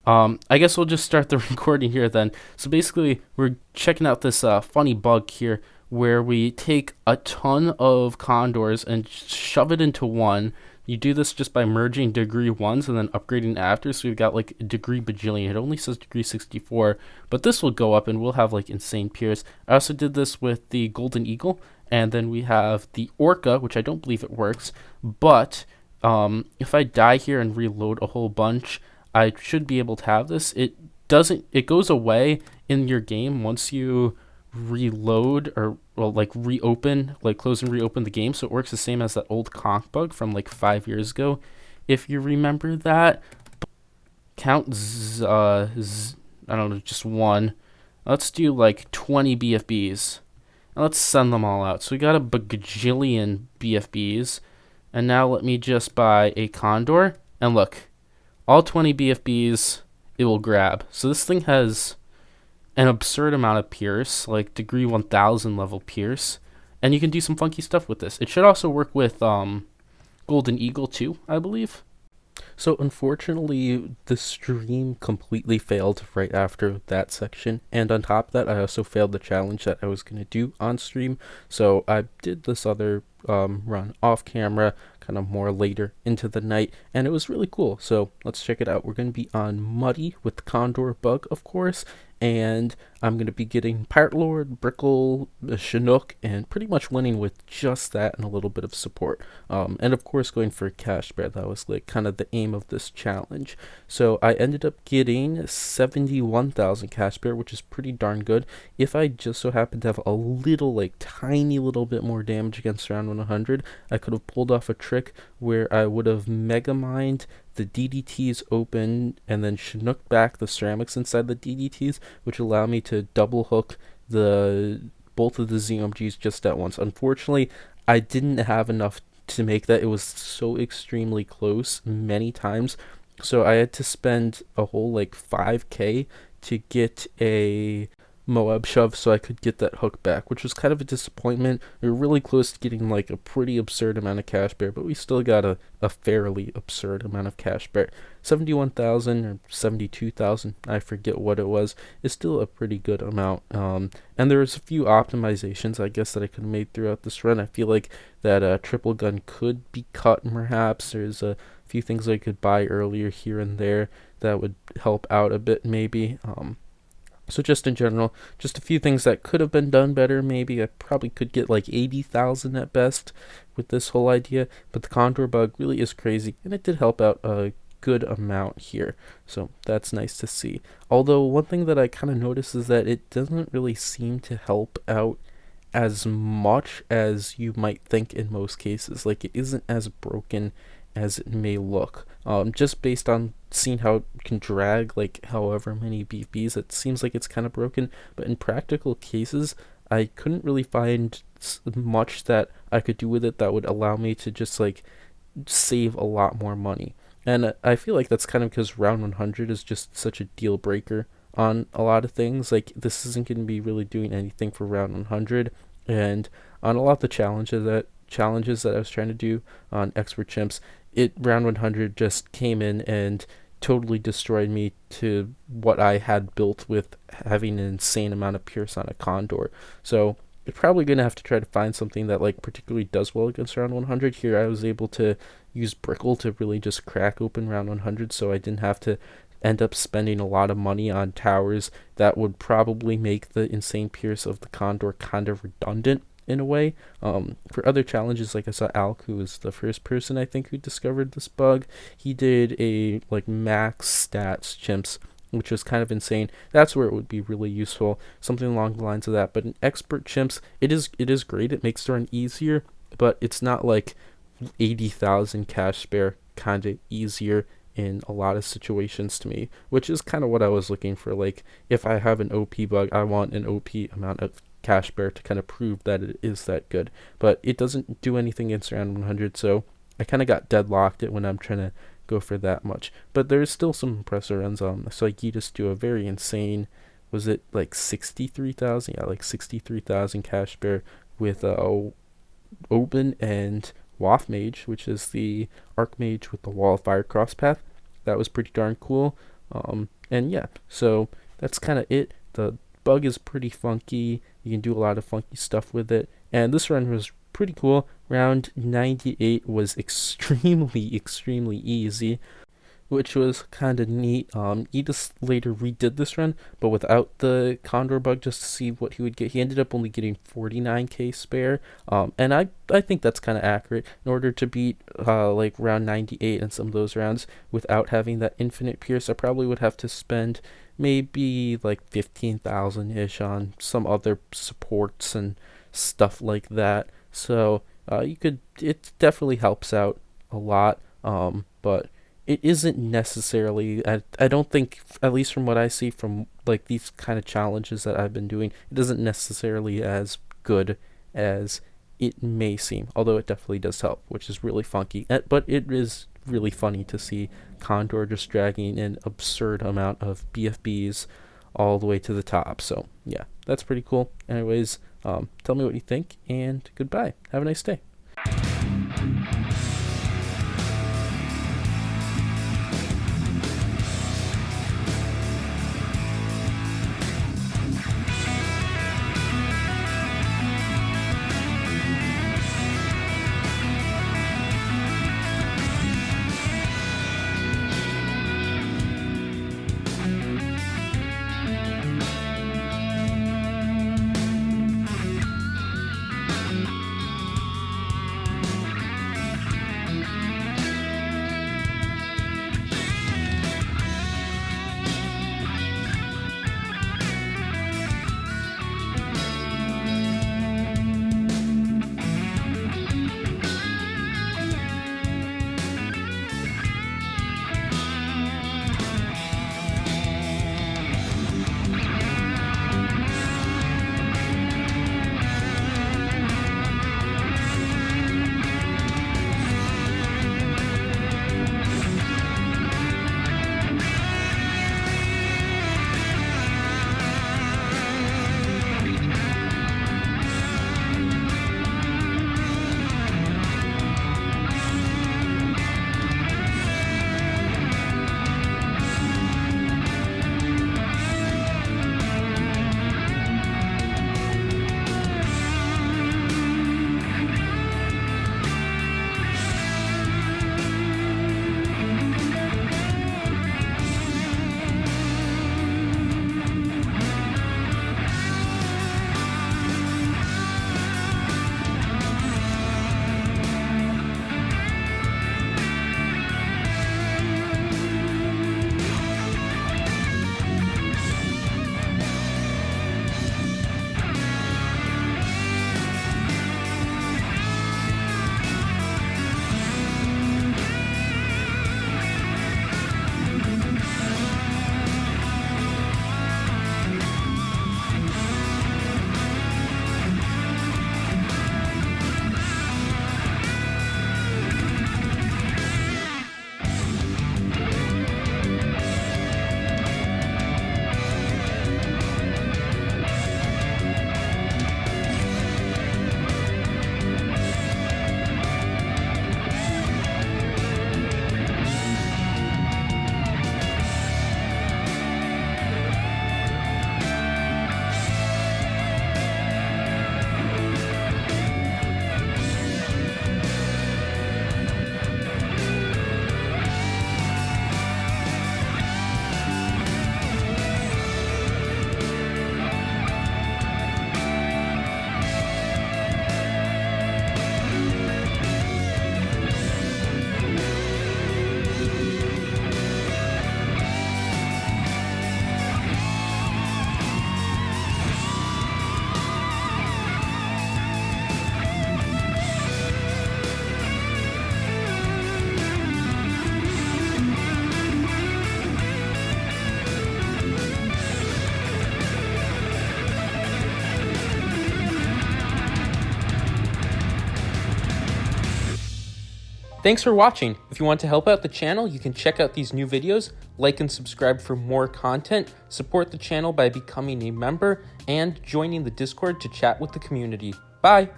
I guess we'll just start the recording here then. So basically, we're checking out this funny bug here where we take a ton of condors and shove it into one. You do this just by merging degree ones and then upgrading after. So we've got like a degree bajillion. It only says degree 64, but this will go up and we'll have like insane peers. I also did this with the golden eagle, and then we have the orca, which I don't believe it works, but if I die here and reload a whole bunch, I should be able to have this. It doesn't. It goes away in your game once you reload or well, like reopen, like close and reopen the game. So it works the same as that old conch bug from like 5 years ago, if you remember that. Count I don't know, just one. Let's do like 20 BFBs. And let's send them all out. So we got a bajillion BFBs. And now let me just buy a condor. And look, all 20 BFBs it will grab. So this thing has an absurd amount of pierce, like degree 1000 level pierce. And you can do some funky stuff with this. It should also work with Golden Eagle too, I believe. So unfortunately, the stream completely failed right after that section, and on top of that, I also failed the challenge that I was going to do on stream. So I did this other run off camera, kind of more later into the night, and it was really cool. So let's check it out. We're going to be on Muddy with Condor Bug, of course, and I'm going to be getting Pirate Lord, Brickle, Chinook, and pretty much winning with just that and a little bit of support. And of course going for a cash bear. That was like kind of the aim of this challenge. So I ended up getting 71,000 cash bear, which is pretty darn good. If I just so happened to have a little, like tiny little bit more damage against round 100, I could have pulled off a trick where I would have mega mined the DDTs open and then Chinook back the ceramics inside the DDTs, which allow me to double hook the both of the ZMGs just at once. Unfortunately, I didn't have enough to make that. It was so extremely close many times, so I had to spend a whole like 5k to get a Moab shove so I could get that hook back, which was kind of a disappointment. We were really close to getting like a pretty absurd amount of cash bear, but we still got a fairly absurd amount of cash bear. 71,000 or 72,000, I forget what it was, is still a pretty good amount. And there was a few optimizations I guess that I could have made throughout this run. I feel like that triple gun could be cut perhaps. There's a few things I could buy earlier here and there that would help out a bit maybe. So just in general, just a few things that could have been done better maybe. I probably could get like 80,000 at best with this whole idea, but the Condor bug really is crazy, and it did help out a good amount here, so that's nice to see. Although one thing that I kind of noticed is that it doesn't really seem to help out as much as you might think in most cases. Like, it isn't as broken as it may look. Just based on seeing how it can drag like however many BPs, it seems like it's kind of broken, but in practical cases I couldn't really find much that I could do with it that would allow me to just like save a lot more money. And I feel like that's kind of because round 100 is just such a deal breaker on a lot of things. Like, this isn't going to be really doing anything for round 100, and on a lot of the challenges that I was trying to do on Expert Chimps, round 100 just came in and totally destroyed me to what I had built with having an insane amount of pierce on a condor. So you're probably going to have to try to find something that like particularly does well against round 100. Here I was able to use Brickle to really just crack open round 100, so I didn't have to end up spending a lot of money on towers that would probably make the insane pierce of the condor kind of redundant in a way. For other challenges, like I saw Alk, who was the first person I think who discovered this bug, he did a like max stats chimps, which was kind of insane. That's where it would be really useful, something along the lines of that. But in expert chimps, it is great. It makes the run easier, but it's not like 80,000 cash spare kind of easier in a lot of situations to me, which is kind of what I was looking for. Like, if I have an OP bug, I want an OP amount of cash bear to kind of prove that it is that good, but it doesn't do anything against round 100, so I kind of got deadlocked it when I'm trying to go for that much. But there's still some impressive runs on. So like, you just do a very insane, was it like 63,000? Yeah, like 63,000 cash bear with open and waft mage, which is the arc mage with the wall of fire cross path. That was pretty darn cool. And yeah, so that's kind of it. The bug is pretty funky. You can do a lot of funky stuff with it. And this run was pretty cool. Round 98 was extremely, extremely easy, which was kind of neat. Edis later redid this run, but without the Condor bug, just to see what he would get. He ended up only getting 49k spare, and I think that's kind of accurate. In order to beat like round 98 and some of those rounds without having that infinite pierce, I probably would have to spend maybe like 15,000-ish on some other supports and stuff like that. So it definitely helps out a lot, but it isn't necessarily, I don't think, at least from what I see from like these kind of challenges that I've been doing, it isn't necessarily as good as it may seem, although it definitely does help, which is really funky. But it is really funny to see Condor just dragging an absurd amount of BFBs all the way to the top. So yeah, that's pretty cool. Anyways, tell me what you think, and goodbye. Have a nice day. Thanks for watching. If you want to help out the channel, you can check out these new videos, like and subscribe for more content, support the channel by becoming a member, and joining the Discord to chat with the community. Bye!